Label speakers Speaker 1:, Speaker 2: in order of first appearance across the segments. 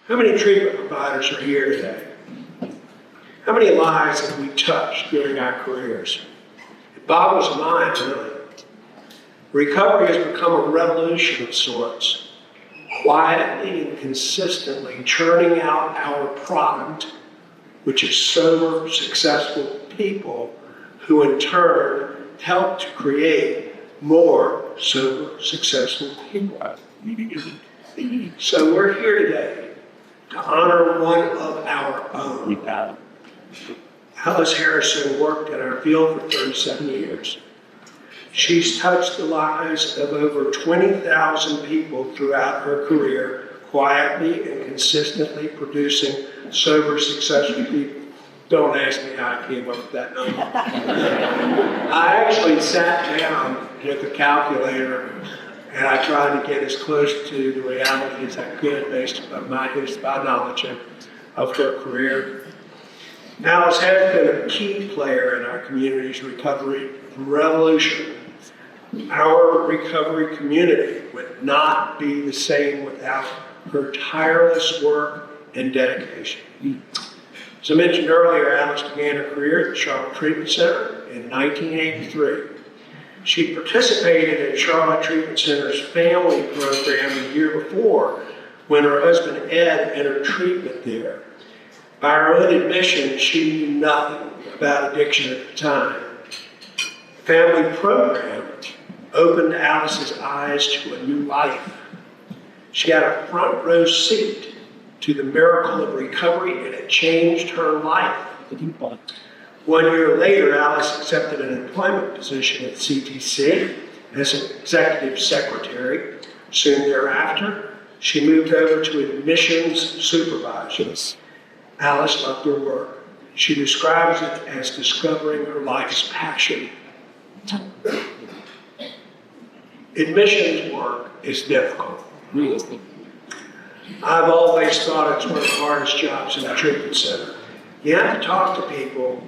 Speaker 1: How many treatment providers are here today? How many lives have we touched during our careers? It boggles the mind, really. Recovery has become a revolution of sorts, quietly and consistently churning out our product, which is sober, successful people who in turn help to create more sober, successful people. So we're here today to honor one of our own. Alice Harrison worked in our field for 37 years. She's touched the lives of over 20,000 people throughout her career, quietly and consistently producing sober, successful people. Don't ask me how I came up with that number. I actually sat down with a calculator and I tried to get as close to the reality as I could based on my knowledge of her career. Alice has been a key player in our community's recovery revolution. Our recovery community would not be the same without her tireless work and dedication. As I mentioned earlier, Alice began her career at the Charlotte Treatment Center in 1983. She participated in Charlotte Treatment Center's family program the year before when her husband Ed entered treatment there. By her own admission, she knew nothing about addiction at the time. The family program opened Alice's eyes to a new life. She had a front row seat to the miracle of recovery, and it changed her life. 1 year later, Alice accepted an employment position at CTC as an executive secretary. Soon thereafter, she moved over to Admissions Supervisor. Alice loved her work. She describes it as discovering her life's passion. Admissions work is difficult. I've always thought it's one of the hardest jobs in the treatment center. You have to talk to people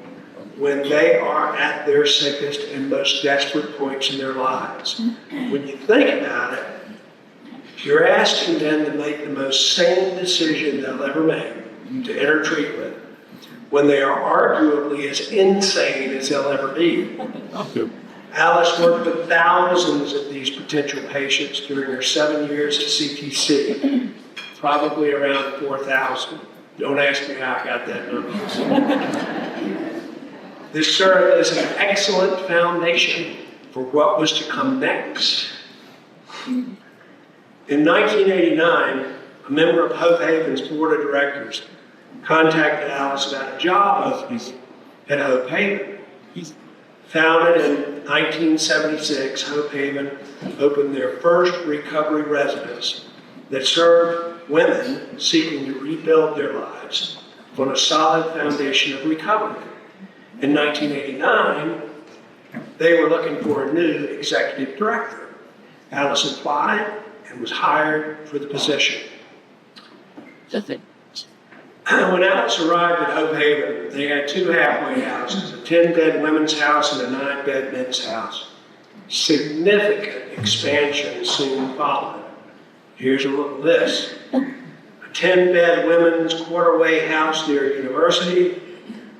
Speaker 1: when they are at their sickest and most desperate points in their lives. When you think about it, you're asking them to make the most sane decision they'll ever make, to enter treatment, when they are arguably as insane as they'll ever be. Alice worked with thousands of these potential patients during her 7 years at CTC, probably around 4,000. Don't ask me how I got that number. This served as an excellent foundation for what was to come next. In 1989, a member of Hope Haven's board of directors contacted Alice about a job opening at Hope Haven. Founded in 1976, Hope Haven opened their first recovery residence that served women seeking to rebuild their lives on a solid foundation of recovery. In 1989, they were looking for a new executive director. Alice applied and was hired for the position. When Alice arrived at Hope Haven, they had 2 halfway houses, a 10-bed women's house and a 9-bed men's house. Significant expansion soon followed. Here's a look at this. A 10-bed women's quarter-way house near University,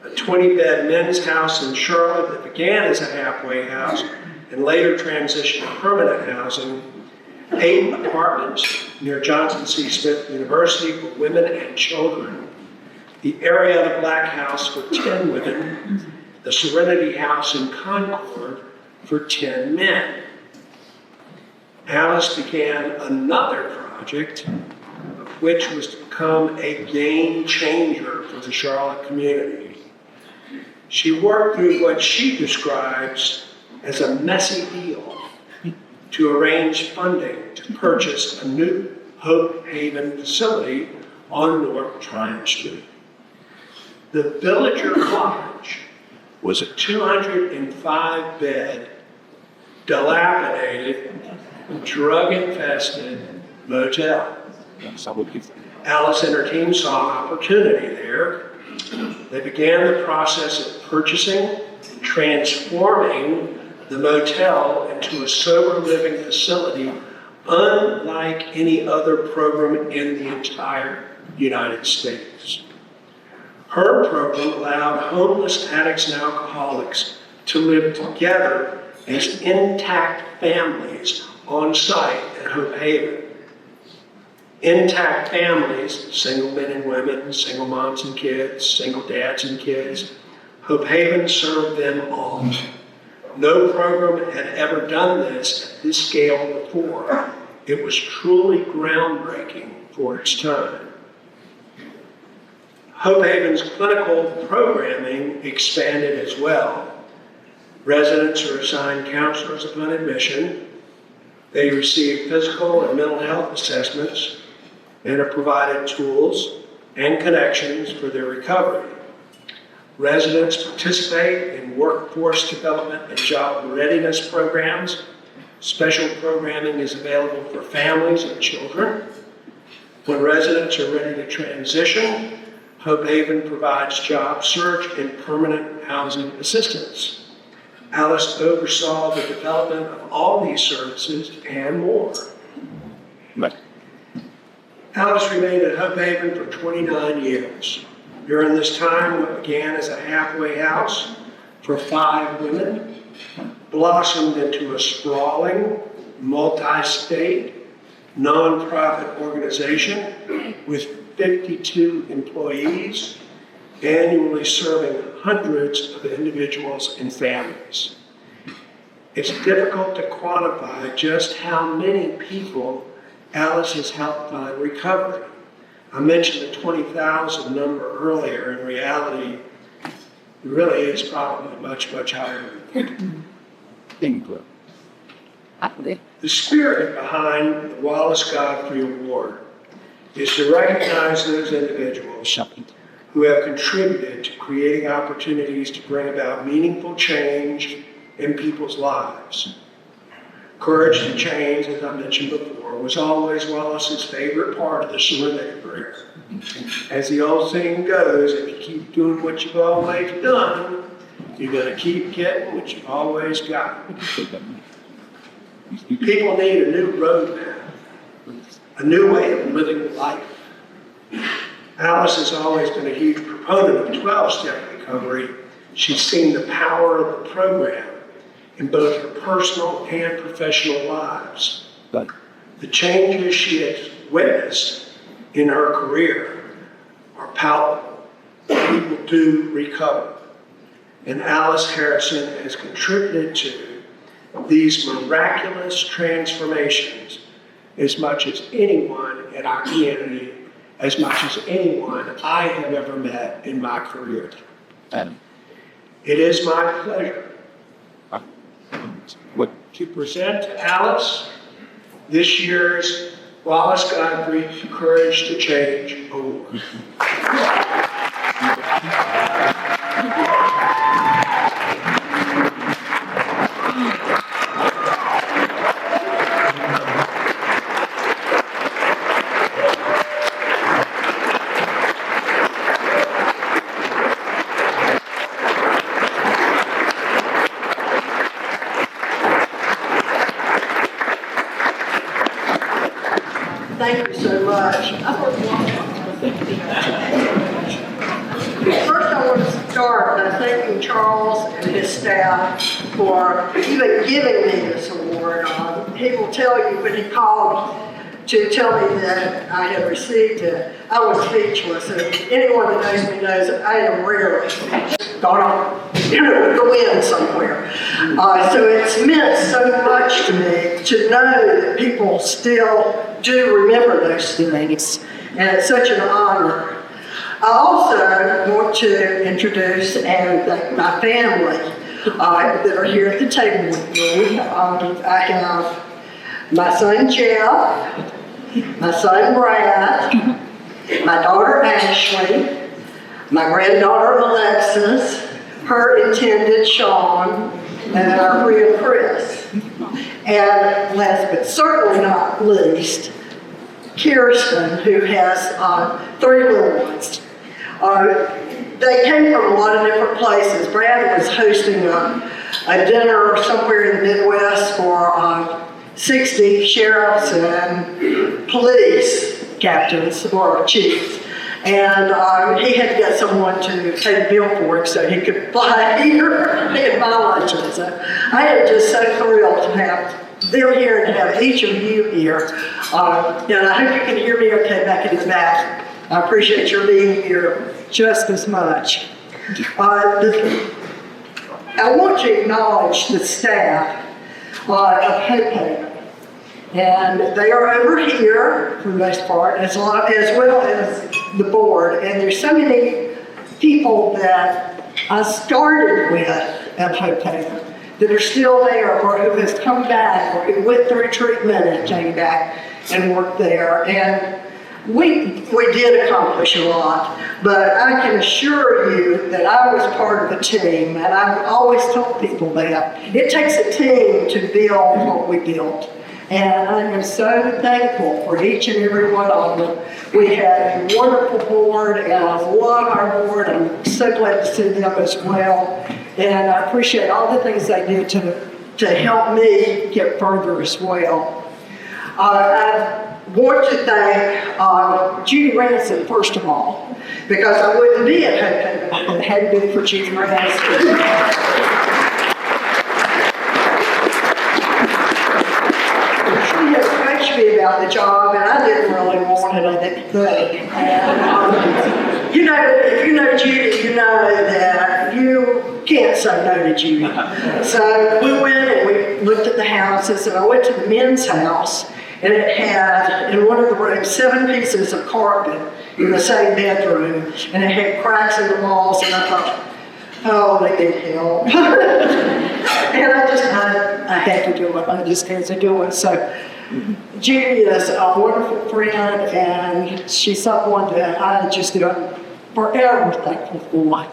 Speaker 1: a 20-bed men's house in Charlotte that began as a halfway house and later transitioned to permanent housing, 8 apartments near Johnson C. Smith University for women and children, the Arietta Black House for 10 women, the Serenity House in Concord for 10 men. Alice began another project, which was to become a game changer for the Charlotte community. She worked through what she describes as a messy deal to arrange funding to purchase a new Hope Haven facility on North Tryon Street. The Villager Lodge was a 205-bed, dilapidated, drug-infested motel. Alice and her team saw an opportunity there. They began the process of purchasing and transforming the motel into a sober living facility unlike any other program in the entire United States. Her program allowed homeless addicts and alcoholics to live together as intact families on site at Hope Haven. Intact families, single men and women, single moms and kids, single dads and kids. Hope Haven served them all. No program had ever done this at this scale before. It was truly groundbreaking for its time. Hope Haven's clinical programming expanded as well. Residents are assigned counselors upon admission. They receive physical and mental health assessments and are provided tools and connections for their recovery. Residents participate in workforce development and job readiness programs. Special programming is available for families and children. When residents are ready to transition, Hope Haven provides job search and permanent housing assistance. Alice oversaw the development of all these services and more.
Speaker 2: Right.
Speaker 1: Alice remained at Hope Haven for 29 years. During this time, what began as a halfway house for 5 women blossomed into a sprawling, multi-state, nonprofit organization with 52 employees, annually serving hundreds of individuals and families. It's difficult to quantify just how many people Alice has helped find recovery. I mentioned the 20,000 number earlier. In reality, it really is probably much, much higher than that. The spirit behind the Wallace Godfrey Award is to recognize those individuals who have contributed to creating opportunities to bring about meaningful change in people's lives. Courage to change, as I mentioned before, was always Wallace's favorite part of the Serenity career. As the old saying goes, if you keep doing what you've always done, you're going to keep getting what you've always got. People need a new roadmap, a new way of living life. Alice has always been a huge proponent of 12-step recovery. She's seen the power of the program in both her personal and professional lives.
Speaker 2: Right.
Speaker 1: The changes she has witnessed in her career are palpable. People do recover. And Alice Harrison has contributed to these miraculous transformations as much as anyone in our community, as much as anyone I have ever met in my career.
Speaker 2: Adam.
Speaker 1: It is my pleasure
Speaker 2: What?
Speaker 1: to present to Alice this year's Wallace Godfrey Courage to Change Award.
Speaker 3: Thank you so much. First, I want to start by thanking Charles and his staff for even giving me this award. He will tell you when he called to tell me that I had received it, I was speechless. And anyone that knows me knows I am rarely gone off, with the wind somewhere. So it's meant so much to me to know that people still do remember those things, and it's such an honor. I also want to introduce and thank my family that are here at the table with me. I have my son Jeff, my son Brad, my daughter Ashley, my granddaughter Alexis, her intended Sean, and our friend Chris. And last but certainly not least, Kirsten, who has 3 little ones. They came from a lot of different places. Brad was hosting a dinner somewhere in the Midwest for 60 sheriffs and police captains or chiefs. And he had to get someone to pay the bill for it so he could fly here. He had my luncheon. So I am just so thrilled to have them here and have each of you here. And I hope you can hear me okay back in the back. I appreciate your being here just as much. I want to acknowledge the staff of Hope Haven. And they are over here for the most part, as well as the board. And there's so many people that I started with at Hope Haven that are still there, or who has come back, or who went through treatment and came back and worked there. And we did accomplish a lot, but I can assure you that I was part of a team, and I've always told people that it takes a team to build what we built. And I am so thankful for each and every one of them. We had a wonderful board, and I love our board. I'm so glad to see them as well. And I appreciate all the things they do to help me get further as well. I want to thank Judy Ransom, first of all, because I wouldn't be at Hope Haven if it hadn't been for Judy Ransom. About the job, and I didn't really want it, I didn't think. And, you know, if you know Judy, you know that you can't say no to Judy. So we went and we looked at the houses, and I went to the men's house, and it had, in one of the rooms, 7 pieces of carpet in the same bedroom, and it had cracks in the walls, and I thought, oh, they need help. And I had to do it. I just had to do it. So Judy is a wonderful friend, and she's someone that I just am forever thankful for.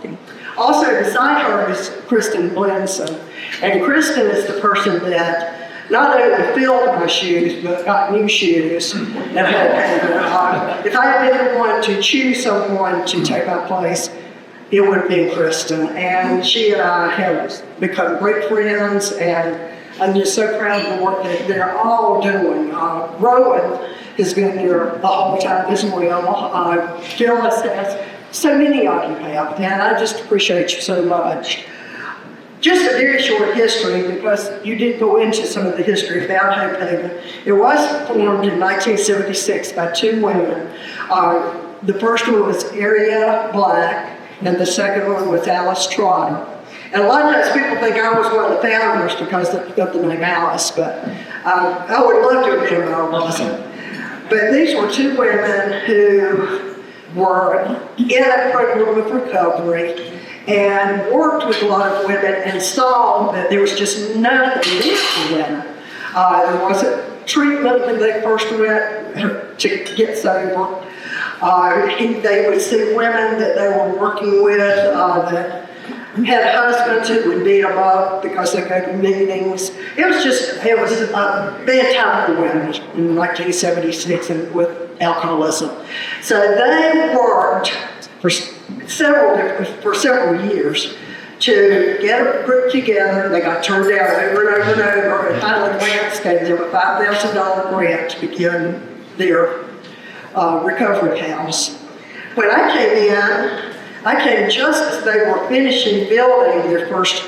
Speaker 3: Also, beside her is Kristen Blenson. And Kristen is the person that not only filled my shoes, but got new shoes. And if I had been the one to choose someone to take my place, it would have been Kristen. And she and I have become great friends, and I'm just so proud of the work that they're all doing. Rowan has been here the whole time as well. Phyllis has, so many of you have, and I just appreciate you so much. Just a very short history, because you did go into some of the history about Hope Haven. It was formed in 1976 by 2 women. The first one was Arietta Black, and the second one was Alice Trotter. And a lot of times people think I was one of the founders because of the name Alice, but I would love to have been, but I wasn't. But these were 2 women who were in a program of recovery and worked with a lot of women and saw that there was just nothing there for women. There wasn't treatment when they first went to get sober. They would see women that they were working with that had husbands who would beat them up because they go to meetings. It was a bad time for women in 1976 and with alcoholism. So they worked for several years to get a group together. They got turned down over and over and over, and finally grants gave them a $5,000 grant to begin their recovery house. When I came in, I came just as they were finishing building their first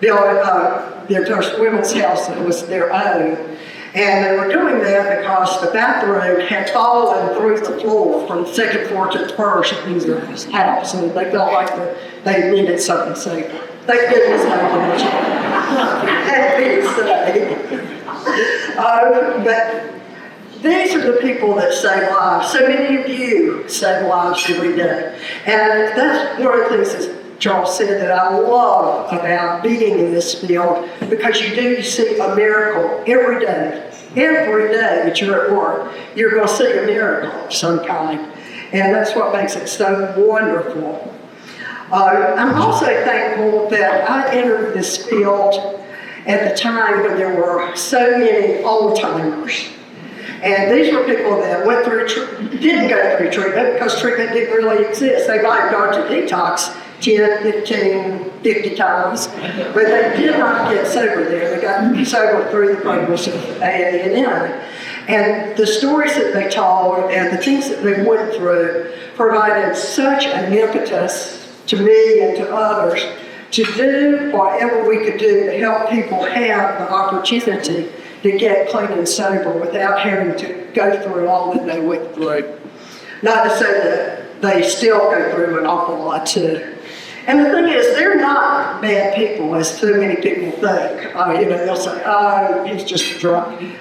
Speaker 3: women's house that was their own. And they were doing that because the bathroom had fallen through the floor from the second floor to the first in their house, and they felt like they needed something safer. Thank goodness I had to say. But these are the people that save lives. So many of you save lives every day. And that's one of the things that Charles said that I love about being in this field, because you see a miracle every day. Every day that you're at work, you're going to see a miracle of some kind. And that's what makes it so wonderful. I'm also thankful that I entered this field at the time when there were so many old-timers. And these were people that went through, didn't go through treatment because treatment didn't really exist. They might have gone to detox 10, 15, 50 times, but they did not get sober there. They got sober through the programs of AA and M. And the stories that they told and the things that they went through provided such an impetus to me and to others to do whatever we could do to help people have the opportunity to get clean and sober without having to go through all that they went through. Not to say that they still go through an awful lot too. And the thing is, they're not bad people, as too many people think. They'll say, oh, he's just drunk.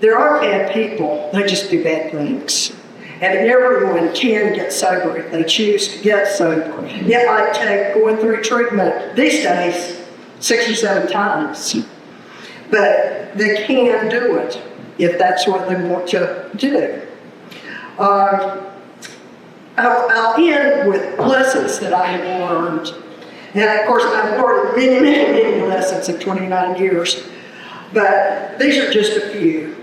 Speaker 3: There are bad people, they just do bad things. And everyone can get sober if they choose to get sober. It might take going through treatment these days 6 or 7 times. But they can do it if that's what they want to do. I'll end with lessons that I have learned. And of course, I've learned many, many, many lessons in 29 years. But these are just a few.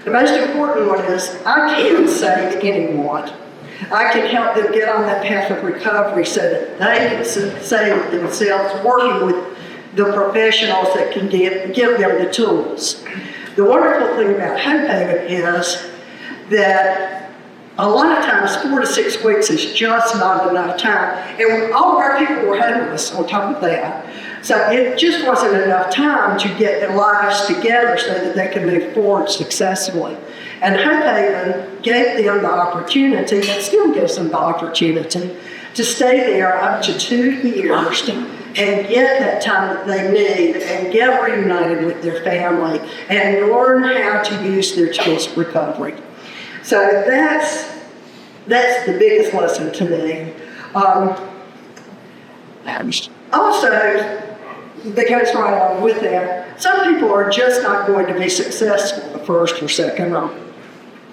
Speaker 3: The most important one is I can save anyone. I can help them get on that path of recovery so that they can save themselves working with the professionals that can give them the tools. The wonderful thing about Hope Haven is that a lot of times 4 to 6 weeks is just not enough time. And all of our people were homeless on top of that. So it just wasn't enough time to get their lives together so that they could move forward successfully. And Hope Haven gave them the opportunity, and still gives them the opportunity, to stay there up to 2 years and get that time that they need and get reunited with their family and learn how to use their tools of recovery. So that's the biggest lesson to me. Also, that goes right on with that, some people are just not going to be successful the first or second or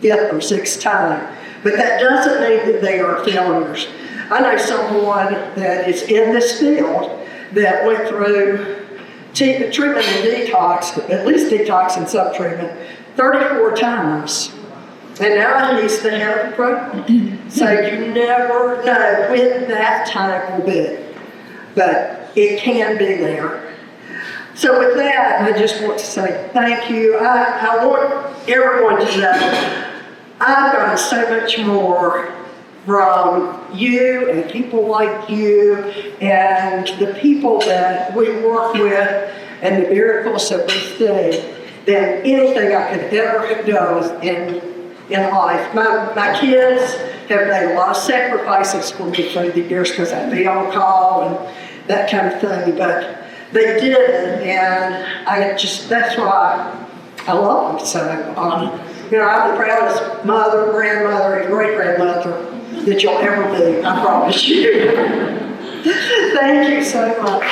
Speaker 3: 5th or 6th time. But that doesn't mean that they are failures. I know someone that is in this field that went through treatment and detox, at least detox and sub-treatment, 34 times. And now he's the head of the program. So you never know when that time will be. But it can be there. So with that, I just want to say thank you. I want everyone to know I've gotten so much more from you and people like you and the people that we work with and the miracles that we see than anything I could ever have done in life. My kids have made a lot of sacrifices for me through the years because I'd be on call and that kind of thing, but they did it, and that's why I love them so. I'm the proudest mother, grandmother, and great-grandmother that you'll ever be, I promise you. Thank you so much.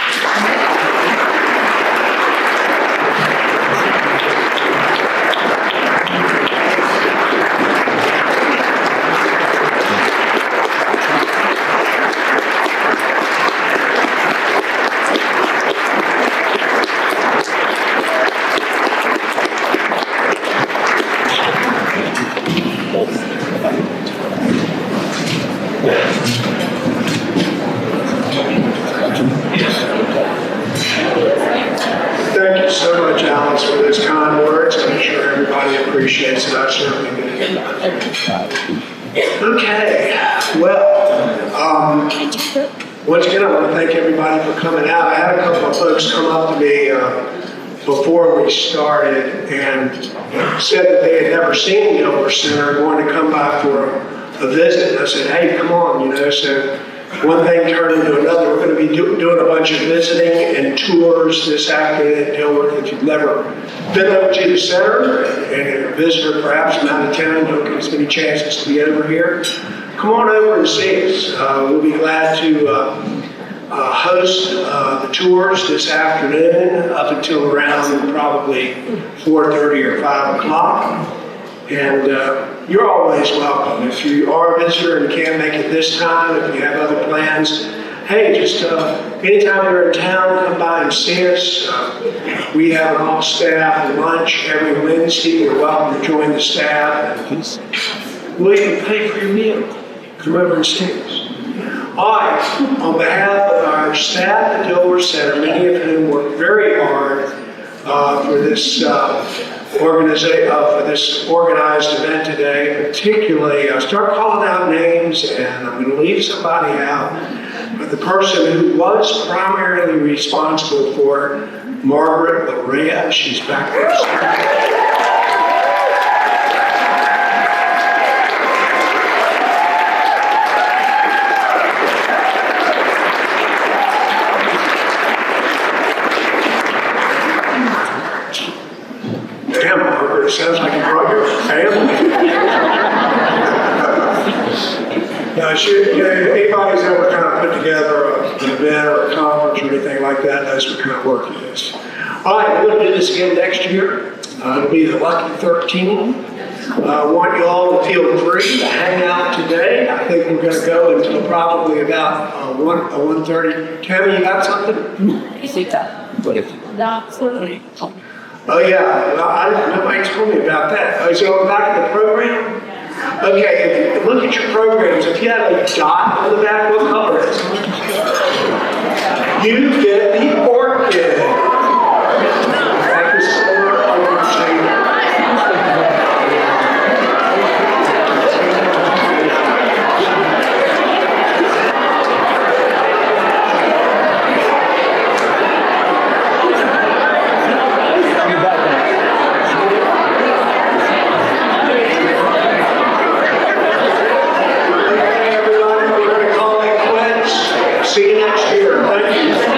Speaker 1: Thank you so much, Alice, for those kind words. I'm sure everybody appreciates it. I certainly do. Okay, well, once again, I want to thank everybody for coming out. I had a couple of folks come up to me before we started and said that they had never seen Dilworth Center and wanted to come by for a visit. And I said, hey, come on, so one thing turned into another. We're going to be doing a bunch of visiting and tours this afternoon at Dilworth. If you've never been over to the center and a visitor perhaps from out of town, don't get as many chances to be over here, come on over and see us. We'll be glad to host the tours this afternoon up until around probably 4:30 or 5 o'clock. And you're always welcome. If you are a visitor and can't make it this time, if you have other plans, hey, just anytime you're in town, come by and see us. We have an all-staff lunch every Wednesday. You're welcome to join the staff. We'll even pay for your meal. Come over and see us. All right, on behalf of our staff at Dilworth Center, many of whom work very hard for this for this organized event today. Particularly, I'll start calling out names, and I'm going to leave somebody out. But the person who was primarily responsible for it, Margaret Larea, she's back there. Damn, Margaret, it sounds like you brought your family. Now, if anybody's ever kind of put together an event or a conference or anything like that, knows what kind of work it is. All right, we're going to do this again next year. It'll be the Lucky 13. I want you all to feel free to hang out today. I think we're going to go until probably about 1:30. Tammy, you got something? Oh yeah, well, nobody told me about that. Oh, so back to the program? Okay, if you look at your programs, if you have a dot on the back, what color is it? You get the orchid. Like the silver orchid shade. See you next year. Thank you.